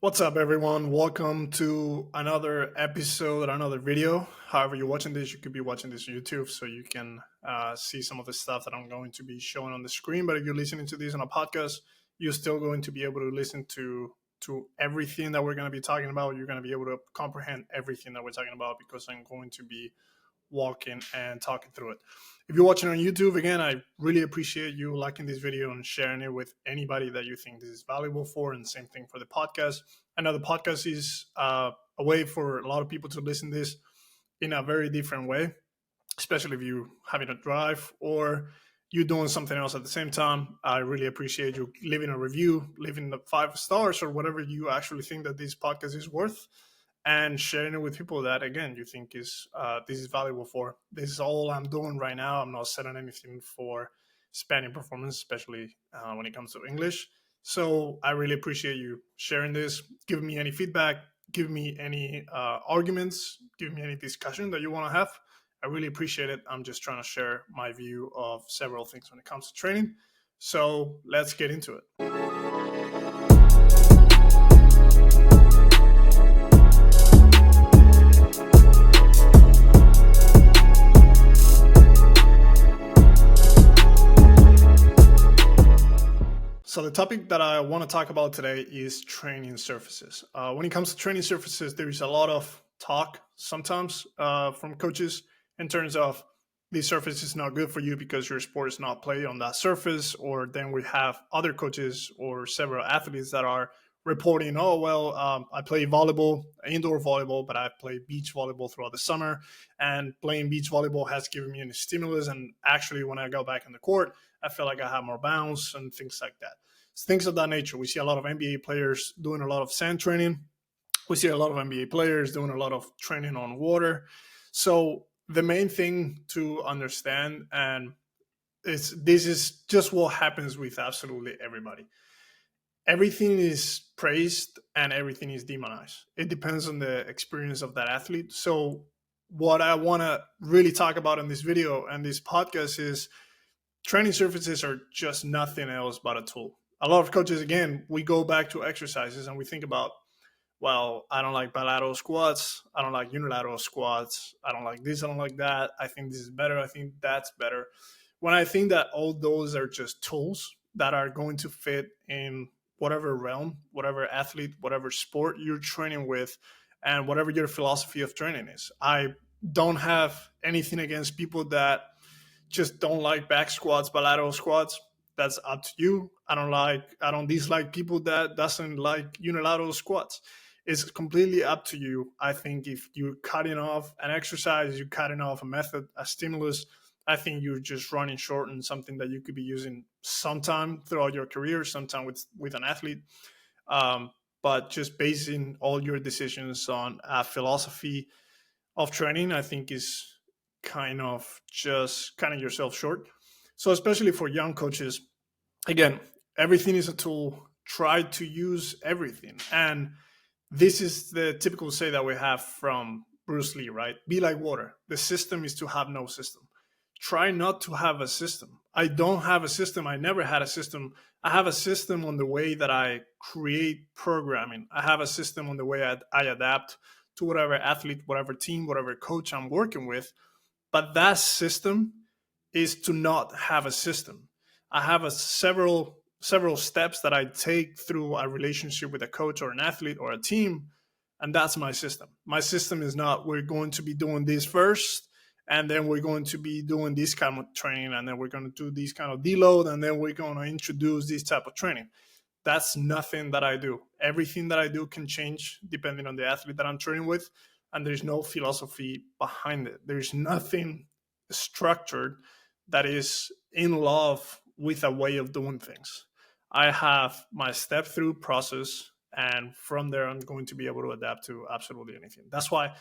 What's up, everyone? Welcome to another episode, another video. However, you're watching this, you could be watching this on YouTube, so you can see some of the stuff that I'm going to be showing on the screen. But if you're listening to this on a podcast, you're still going to be able to listen to everything that we're going to be talking about. You're going to be able to comprehend everything that we're talking about because I'm going to be walking and talking through it. If you're watching on YouTube, again, I really appreciate you liking this video and sharing it with anybody that you think this is valuable for. And same thing for the podcast. I know the podcast is a way for a lot of people to listen to this in a very different way, especially if you're having a drive or you're doing something else at the same time. I really appreciate you leaving a review, leaving the 5 stars or whatever you actually think that this podcast is worth, and sharing it with people that again you think is this is valuable for. This is all I'm doing right now. I'm not setting anything for Spaniard performance, especially when it comes to English. So I really appreciate you sharing this, giving me any feedback, give me any arguments, give me any discussion that you want to have. I really appreciate it. I'm just trying to share my view of several things when it comes to training. So let's get into it. So the topic that I want to talk about today is training surfaces. When it comes to training surfaces, there is a lot of talk sometimes from coaches in terms of this surface is not good for you because your sport is not played on that surface. Or then we have other coaches or several athletes that are reporting, oh, well, I play volleyball, indoor volleyball, but I play beach volleyball throughout the summer. And playing beach volleyball has given me a stimulus. And actually, when I go back in the court, I feel like I have more bounce and things like that. Things of that nature. We see a lot of NBA players doing a lot of sand training. We see a lot of NBA players doing a lot of training on water. So the main thing to understand, and this is just what happens with absolutely everybody. Everything is praised and everything is demonized. It depends on the experience of that athlete. So what I want to really talk about in this video and this podcast is training surfaces are just nothing else but a tool. A lot of coaches, again, we go back to exercises and we think about, well, I don't like bilateral squats. I don't like unilateral squats. I don't like this. I don't like that. I think this is better. I think that's better. When I think that all those are just tools that are going to fit in whatever realm, whatever athlete, whatever sport you're training with, and whatever your philosophy of training is. I don't have anything against people that just don't like back squats, bilateral squats. That's up to you. I don't dislike people that doesn't like unilateral squats. It's completely up to you. I think if you're cutting off an exercise, you're cutting off a method, a stimulus, I think you're just running short on something that you could be using sometime throughout your career, sometime with an athlete. But just basing all your decisions on a philosophy of training, I think is kind of just cutting yourself short. So especially for young coaches, again, everything is a tool. Try to use everything. And this is the typical say that we have from Bruce Lee, right? Be like water. The system is to have no system. Try not to have a system. I don't have a system. I never had a system. I have a system on the way that I create programming. I have a system on the way I adapt to whatever athlete, whatever team, whatever coach I'm working with. But that system is to not have a system. I have several steps that I take through a relationship with a coach or an athlete or a team, and that's my system. My system is not we're going to be doing this first, and then we're going to be doing this kind of training, and then we're going to do this kind of deload, and then we're going to introduce this type of training. That's nothing that I do. Everything that I do can change depending on the athlete that I'm training with, and there's no philosophy behind it. There's nothing structured that is in love with a way of doing things. I have my step through process, and from there, I'm going to be able to adapt to absolutely anything. That's why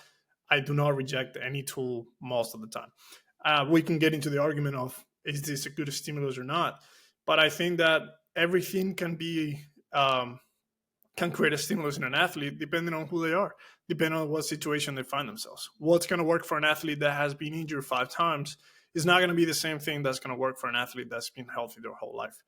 I do not reject any tool most of the time. We can get into the argument of is this a good stimulus or not, but I think that everything can be can create a stimulus in an athlete depending on who they are, depending on what situation they find themselves. What's going to work for an athlete that has been injured 5 times is not going to be the same thing that's going to work for an athlete that's been healthy their whole life.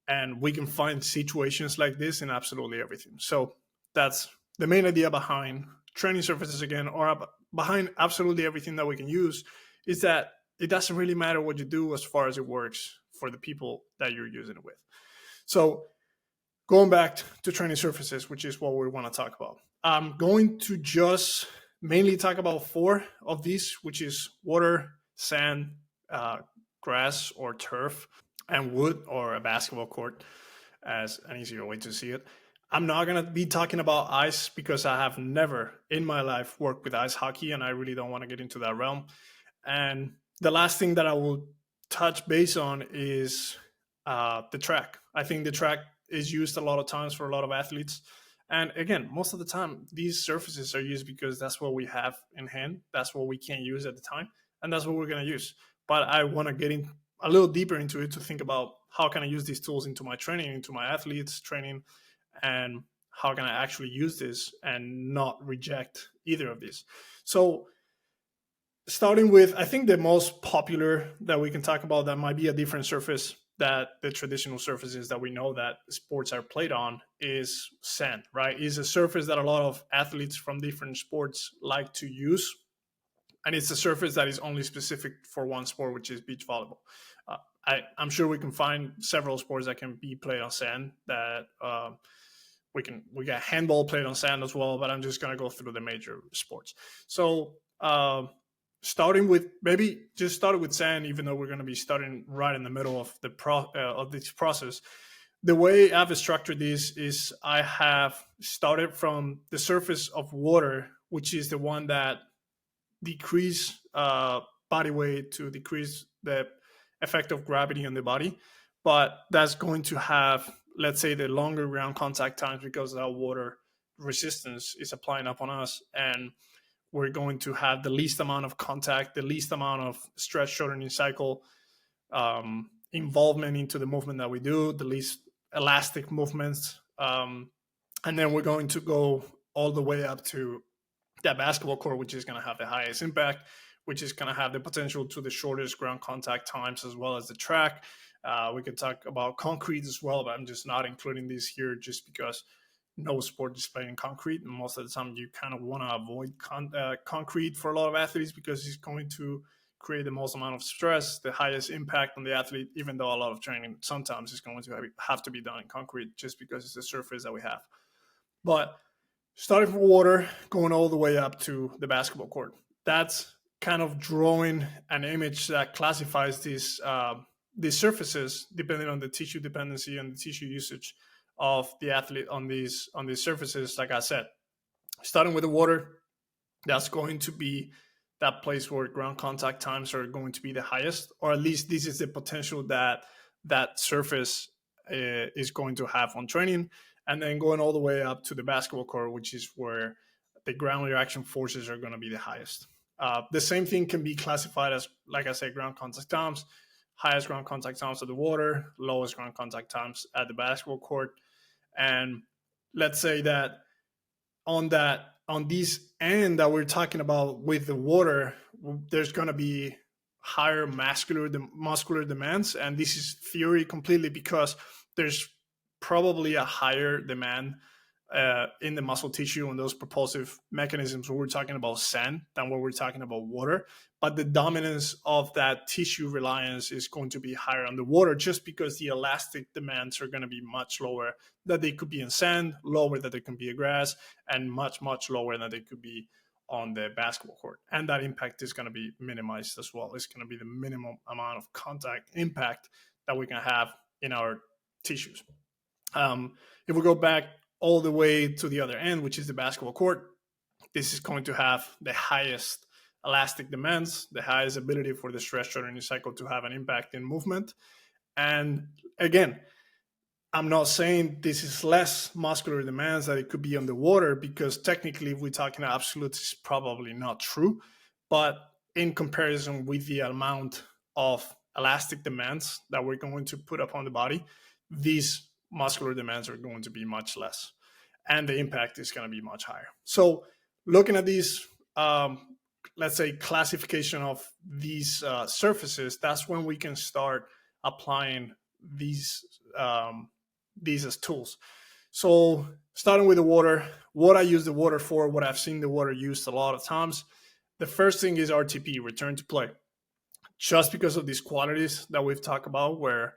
And we can find situations like this in absolutely everything. So that's the main idea behind training surfaces again, or behind absolutely everything that we can use, is that it doesn't really matter what you do as far as it works for the people that you're using it with. So going back to training surfaces, which is what we want to talk about, I'm going to just mainly talk about 4 of these, which is water, sand, grass or turf, and wood or a basketball court as an easier way to see it. I'm not going to be talking about ice because I have never in my life worked with ice hockey, and I really don't want to get into that realm. And the last thing that I will touch base on is the track. I think the track is used a lot of times for a lot of athletes. And again, most of the time, these surfaces are used because that's what we have in hand. That's what we can use at the time. And that's what we're going to use. But I want to get in a little deeper into it to think about how can I use these tools into my training, into my athletes' training, and how can I actually use this and not reject either of these. So starting with, I think the most popular that we can talk about that might be a different surface that the traditional surfaces that we know that sports are played on is sand, right? Is a surface that a lot of athletes from different sports like to use. And it's a surface that is only specific for one sport, which is beach volleyball. I'm sure we can find several sports that can be played on sand. That we got handball played on sand as well, but I'm just going to go through the major sports. So starting with sand, even though we're going to be starting right in the middle of of this process. The way I've structured this is I have started from the surface of water, which is the one that decrease body weight to decrease the effect of gravity on the body, but that's going to have, let's say, the longer ground contact times because that water resistance is applying upon us, and we're going to have the least amount of contact, the least amount of stretch shortening cycle involvement into the movement that we do, the least elastic movements, and then we're going to go all the way up to that basketball court, which is going to have the highest impact, which is going to have the potential to the shortest ground contact times, as well as the track. We could talk about concrete as well, but I'm just not including these here just because no sport is playing in concrete. And most of the time you kind of want to avoid concrete for a lot of athletes because it's going to create the most amount of stress, the highest impact on the athlete, even though a lot of training sometimes is going to have to be done in concrete just because it's the surface that we have. But starting from water, going all the way up to the basketball court. That's kind of drawing an image that classifies these surfaces depending on the tissue dependency and the tissue usage of the athlete on these surfaces. Like I said, starting with the water, that's going to be that place where ground contact times are going to be the highest, or at least this is the potential that that surface is going to have on training. And then going all the way up to the basketball court, which is where the ground reaction forces are going to be the highest. The same thing can be classified as, like I said, ground contact times, highest ground contact times at the water, lowest ground contact times at the basketball court. And let's say that on this end that we're talking about with the water, there's going to be higher muscular demands. And this is theory completely because there's probably a higher demand in the muscle tissue and those propulsive mechanisms when we're talking about sand than when we're talking about water. But the dominance of that tissue reliance is going to be higher on the water just because the elastic demands are going to be much lower than they could be in sand, lower than they can be in grass, and much, much lower than they could be on the basketball court. And that impact is going to be minimized as well. It's going to be the minimum amount of contact impact that we can have in our tissues. If we go back all the way to the other end, which is the basketball court, this is going to have the highest elastic demands, the highest ability for the stress shortening cycle to have an impact in movement. And again, I'm not saying this is less muscular demands that it could be on the water, because technically, if we're talking absolutes, it's probably not true. But in comparison with the amount of elastic demands that we're going to put upon the body, these muscular demands are going to be much less, and the impact is going to be much higher. So looking at these, let's say, classification of these surfaces, that's when we can start applying these as tools. So starting with the water, what I use the water for, what I've seen the water used a lot of times. The first thing is RTP, return to play, just because of these qualities that we've talked about, where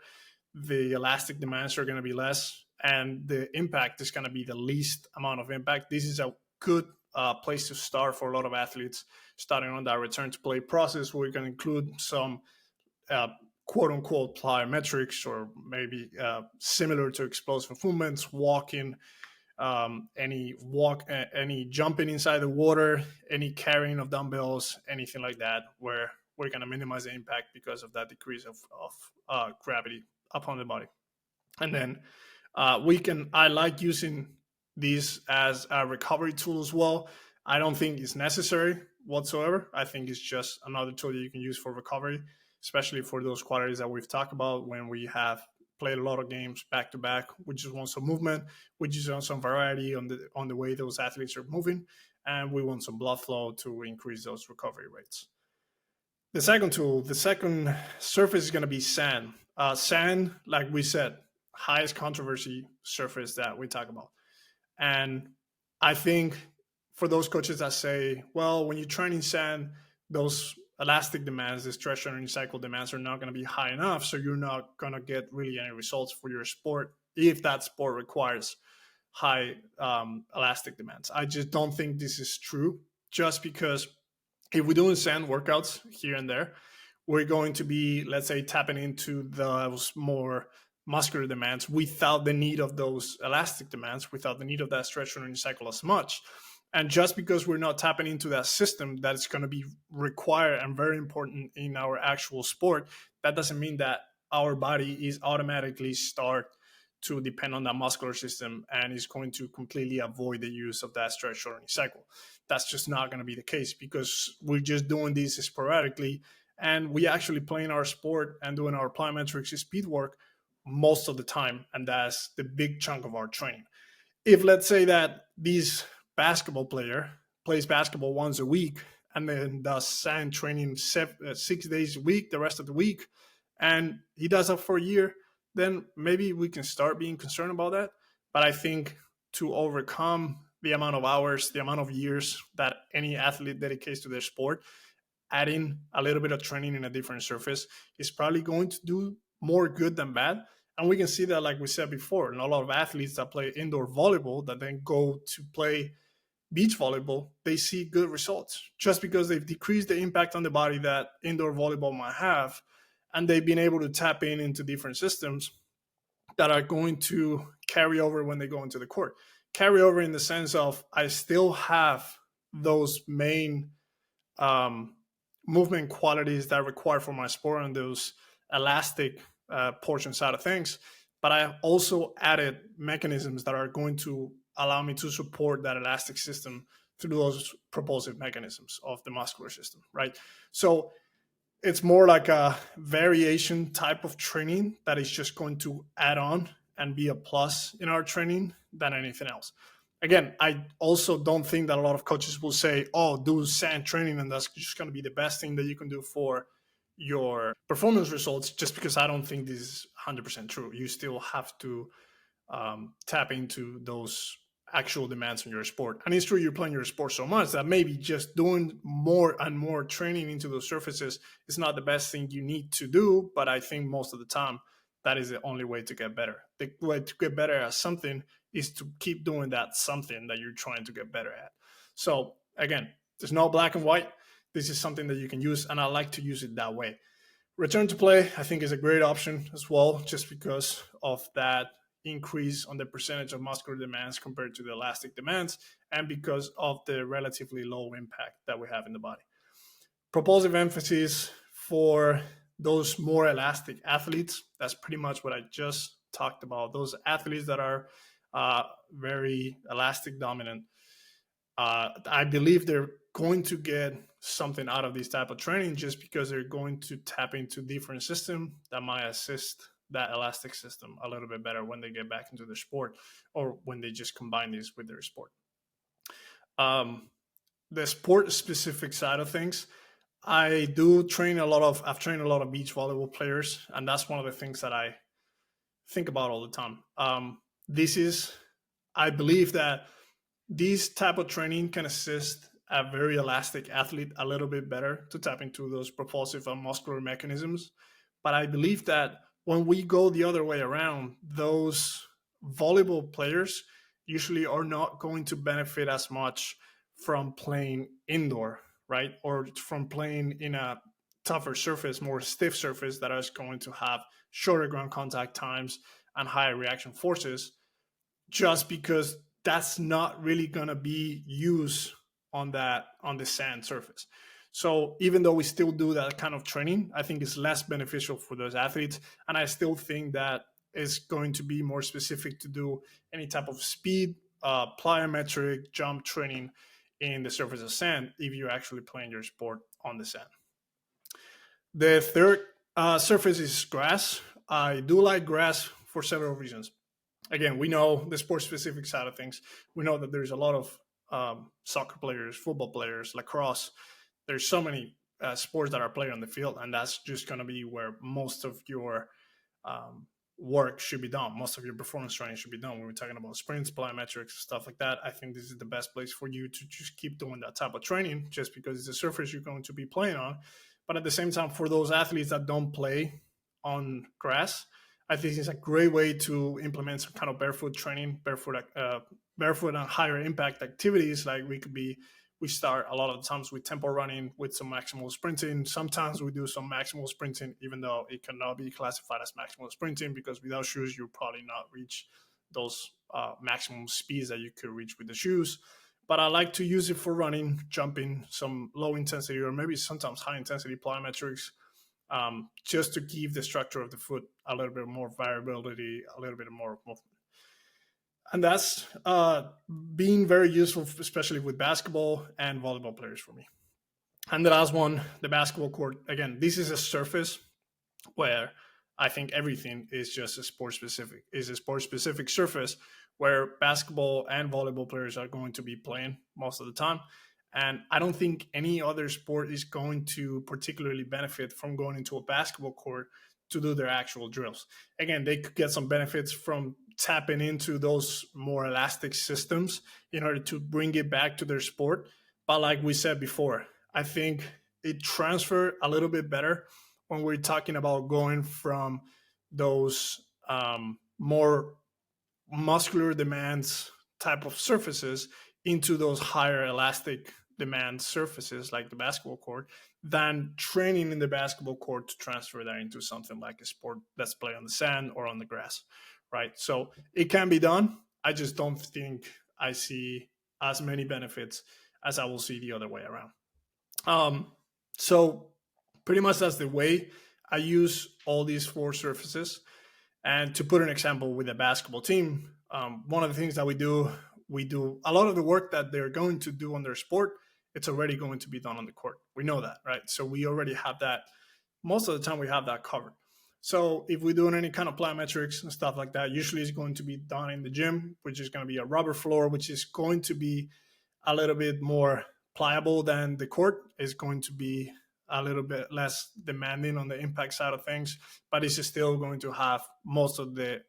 the elastic demands are going to be less and the impact is going to be the least amount of impact. This is a good place to start for a lot of athletes starting on that return to play process. We're going to include some uh, quote unquote plyometrics, or maybe similar to explosive movements, walking, any jumping inside the water, any carrying of dumbbells, anything like that, where we're going to minimize the impact because of that decrease of gravity upon the body. And then I like using these as a recovery tool as well. I don't think it's necessary whatsoever. I think it's just another tool that you can use for recovery, especially for those qualities that we've talked about when we have played a lot of games back to back. We just want some movement. We just want some variety on the way those athletes are moving, and we want some blood flow to increase those recovery rates. The second tool, the second surface is going to be sand. Sand, like we said, highest controversy surface that we talk about. And I think for those coaches that say, well, when you're training sand, those elastic demands, the stretch energy cycle demands are not going to be high enough. So you're not going to get really any results for your sport if that sport requires high elastic demands. I just don't think this is true, just because if we're doing sand workouts here and there, we're going to be, let's say, tapping into those more muscular demands without the need of those elastic demands, without the need of that stretch energy cycle as much. And just because we're not tapping into that system that is going to be required and very important in our actual sport, that doesn't mean that our body is automatically start to depend on that muscular system and is going to completely avoid the use of that stretch shortening cycle. That's just not going to be the case, because we're just doing this sporadically, and we actually playing our sport and doing our plyometrics speed work most of the time, and that's the big chunk of our training. If, let's say, that this basketball player plays basketball once a week and then does sand training 6 days a week the rest of the week, and he does that for a year, then maybe we can start being concerned about that. But I think to overcome the amount of hours, the amount of years that any athlete dedicates to their sport, adding a little bit of training in a different surface is probably going to do more good than bad. And we can see that, like we said before, in a lot of athletes that play indoor volleyball that then go to play beach volleyball, they see good results just because they've decreased the impact on the body that indoor volleyball might have. And they've been able to tap into different systems that are going to carry over when they go into the court. Carry over in the sense of, I still have those main movement qualities that I require for my sport and those elastic portion side of things, but I also added mechanisms that are going to allow me to support that elastic system through those propulsive mechanisms of the muscular system, right? So it's more like a variation type of training that is just going to add on and be a plus in our training than anything else. Again, I also don't think that a lot of coaches will say, oh, do sand training and that's just going to be the best thing that you can do for your performance results, just because I don't think this is 100% true. You still have to tap into those actual demands on your sport. And it's true, you're playing your sport so much that maybe just doing more and more training into those surfaces is not the best thing you need to do. But I think most of the time, that is the only way to get better. The way to get better at something is to keep doing that something that you're trying to get better at. So again, there's no black and white. This is something that you can use, and I like to use it that way. Return to play, I think, is a great option as well, just because of that increase on the percentage of muscular demands compared to the elastic demands, and because of the relatively low impact that we have in the body. Propulsive emphasis for those more elastic athletes, that's pretty much what I just talked about. Those athletes that are very elastic dominant, I believe they're going to get something out of this type of training, just because they're going to tap into different system that might assist that elastic system a little bit better when they get back into their sport, or when they just combine these with their sport. The sport specific side of things, I've trained a lot of beach volleyball players, and that's one of the things that I think about all the time. I believe that This type of training can assist a very elastic athlete a little bit better to tap into those propulsive and muscular mechanisms. But I believe that when we go the other way around, those volleyball players usually are not going to benefit as much from playing indoor, right? Or from playing in a tougher surface, more stiff surface that is going to have shorter ground contact times and higher reaction forces, just because that's not really going to be used on the sand surface. So even though we still do that kind of training, I think it's less beneficial for those athletes, and I still think that is going to be more specific to do any type of speed, plyometric jump training in the surface of sand if you're actually playing your sport on the sand. The third surface is grass. I do like grass for several reasons. Again, we know the sport specific side of things. We know that there's a lot of soccer players, football players, lacrosse. There's so many sports that are played on the field, and that's just going to be where most of your um, work should be done. Most of your performance training should be done. When we're talking about sprints, plyometrics, stuff like that, I think this is the best place for you to just keep doing that type of training, just because it's a surface you're going to be playing on. But at the same time, for those athletes that don't play on grass, I think it's a great way to implement some kind of barefoot training, barefoot and higher impact activities. Like we start a lot of the times with tempo running with some maximal sprinting. Sometimes we do some maximal sprinting, even though it cannot be classified as maximal sprinting, because without shoes, you'll probably not reach those maximum speeds that you could reach with the shoes. But I like to use it for running, jumping, some low intensity or maybe sometimes high intensity plyometrics, just to give the structure of the foot a little bit more variability, a little bit more movement. And that's being very useful, especially with basketball and volleyball players for me. And the last one, the basketball court. Again, this is a surface where I think everything is just a sport specific, is a sport specific surface where basketball and volleyball players are going to be playing most of the time. And I don't think any other sport is going to particularly benefit from going into a basketball court to do their actual drills. Again, they could get some benefits from tapping into those more elastic systems in order to bring it back to their sport. But like we said before, I think it transfer a little bit better when we're talking about going from those more muscular demands type of surfaces into those higher elastic demand surfaces like the basketball court, than training in the basketball court to transfer that into something like a sport that's played on the sand or on the grass, right? So it can be done. I just don't think I see as many benefits as I will see the other way around. So pretty much that's the way I use all these four surfaces. And to put an example with a basketball team, one of the things that we do a lot of the work that they're going to do on their sport, it's already going to be done on the court. We know that, right? So we already have that. Most of the time we have that covered. So if we're doing any kind of plyometrics and stuff like that, usually it's going to be done in the gym, which is going to be a rubber floor, which is going to be a little bit more pliable than the court. Is going to be a little bit less demanding on the impact side of things, but it's still going to have most of the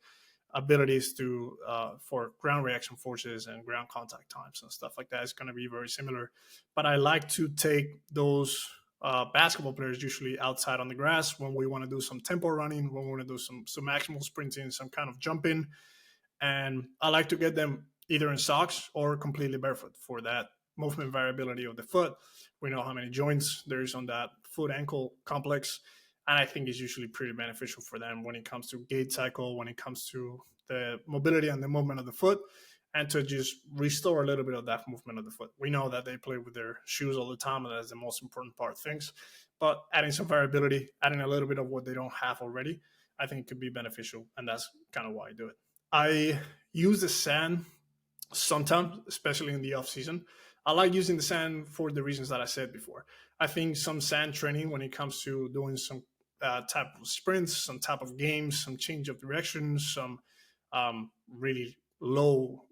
abilities to for ground reaction forces and ground contact times and stuff like that. It's going to be very similar. But I like to take those basketball players usually outside on the grass when we want to do some tempo running, when we want to do some maximal sprinting, some kind of jumping, and I like to get them either in socks or completely barefoot for that movement variability of the foot. We know how many joints there's on that foot ankle complex, and I think it's usually pretty beneficial for them when it comes to gait cycle, when it comes to the mobility and the movement of the foot, and to just restore a little bit of that movement of the foot. We know that they play with their shoes all the time, and that's the most important part of things. But adding some variability, adding a little bit of what they don't have already, I think could be beneficial, and that's kind of why I do it. I use the sand sometimes, especially in the off season. I like using the sand for the reasons that I said before. I think some sand training when it comes to doing some type of sprints, some type of games, some change of direction, some really low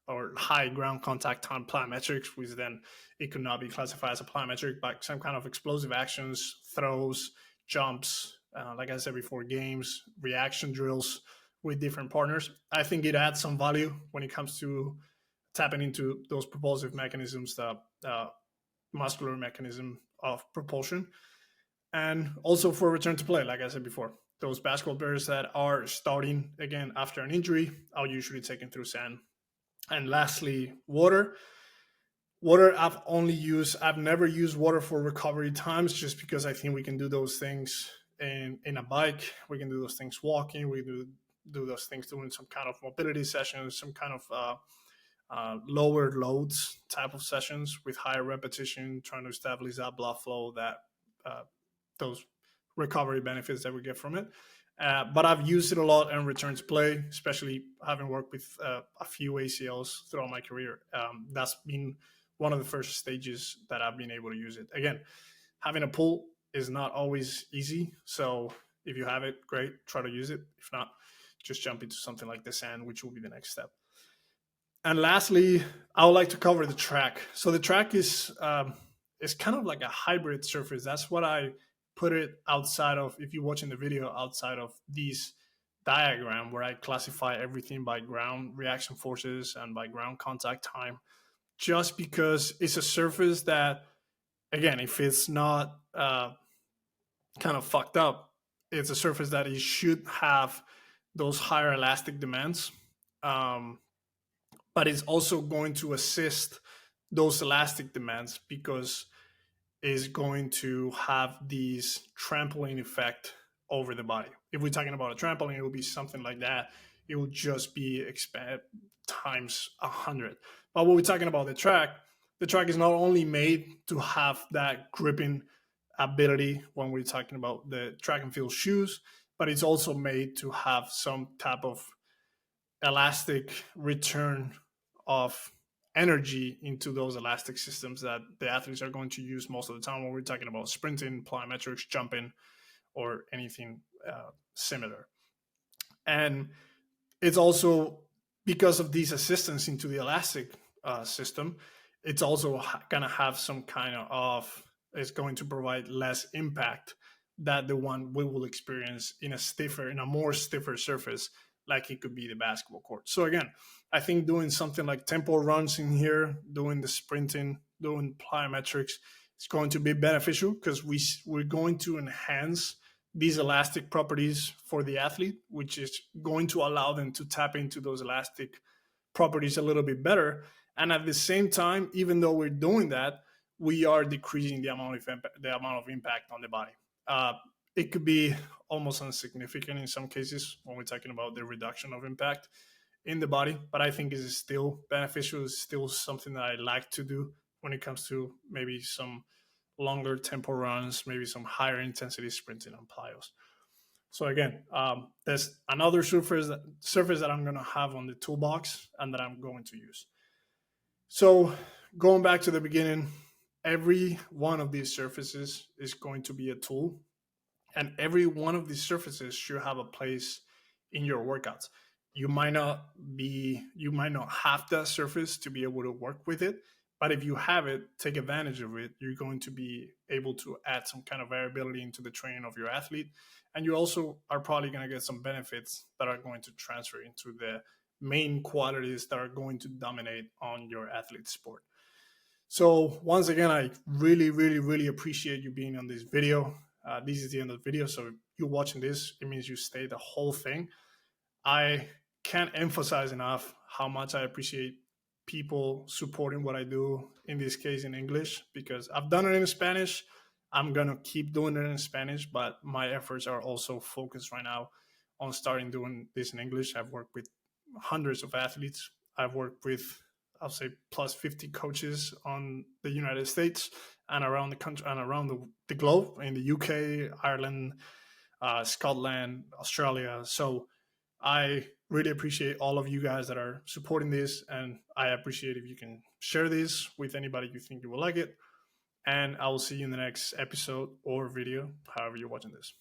or high ground contact time plyometrics, which then it could not be classified as a plyometric, but some kind of explosive actions, throws, jumps, like I said before, games, reaction drills with different partners. I think it adds some value when it comes to tapping into those propulsive mechanisms, the muscular mechanism of propulsion. And also for return to play, like I said before, those basketball players that are starting again after an injury, I'll usually take them through sand. And lastly, water. Water, I've never used water for recovery times, just because I think we can do those things in a bike. We can do those things walking. We do those things doing some kind of mobility sessions, some kind of lower loads type of sessions with higher repetition, trying to establish that blood flow, that those recovery benefits that we get from it. But I've used it a lot in return to play, especially having worked with a few ACLs throughout my career. That's been one of the first stages that I've been able to use it. Again, having a pool is not always easy. So if you have it, great, try to use it. If not, just jump into something like the sand, which will be the next step. And lastly, I would like to cover the track. So the track is kind of like a hybrid surface. That's what I put it outside of, if you're watching the video, outside of these diagram where I classify everything by ground reaction forces and by ground contact time, just because it's a surface that, again, if it's not kind of fucked up, it's a surface that it should have those higher elastic demands. But it's also going to assist those elastic demands because it's going to have these trampoline effect over the body. If we're talking about a trampoline, it will be something like that. It will just be expanded times 100. But when we're talking about the track is not only made to have that gripping ability when we're talking about the track and field shoes, but it's also made to have some type of elastic return of energy into those elastic systems that the athletes are going to use most of the time when we're talking about sprinting, plyometrics, jumping, or anything similar. And it's also, because of these assistance into the elastic system, it's also going to have some kind of, it's going to provide less impact that the one we will experience in a more stiffer surface, like it could be the basketball court. So again, I think doing something like tempo runs in here, doing the sprinting, doing plyometrics, is going to be beneficial because we're going to enhance these elastic properties for the athlete, which is going to allow them to tap into those elastic properties a little bit better. And at the same time, even though we're doing that, we are decreasing the amount of impact on the body. It could be almost insignificant in some cases when we're talking about the reduction of impact in the body, but I think it is still beneficial. It's still something that I like to do when it comes to maybe some longer tempo runs, maybe some higher intensity sprinting on plyos. So again, there's another surface that I'm going to have on the toolbox and that I'm going to use. So going back to the beginning, every one of these surfaces is going to be a tool, and every one of these surfaces should have a place in your workouts. You might not have that surface to be able to work with it, but if you have it, take advantage of it. You're going to be able to add some kind of variability into the training of your athlete. And you also are probably going to get some benefits that are going to transfer into the main qualities that are going to dominate on your athlete's sport. So once again, I really, really, really appreciate you being on this video. This is the end of the video. So if you're watching this, it means you stayed the whole thing. I can't emphasize enough how much I appreciate people supporting what I do, in this case in English, because I've done it in Spanish. I'm going to keep doing it in Spanish, but my efforts are also focused right now on starting doing this in English. I've worked with hundreds of athletes. I've worked with, I'll say, plus 50 coaches on the United States and around the country and around the globe, in the UK, Ireland, Scotland, Australia. So I really appreciate all of you guys that are supporting this, and I appreciate if you can share this with anybody you think you will like it. And I will see you in the next episode or video, however you're watching this.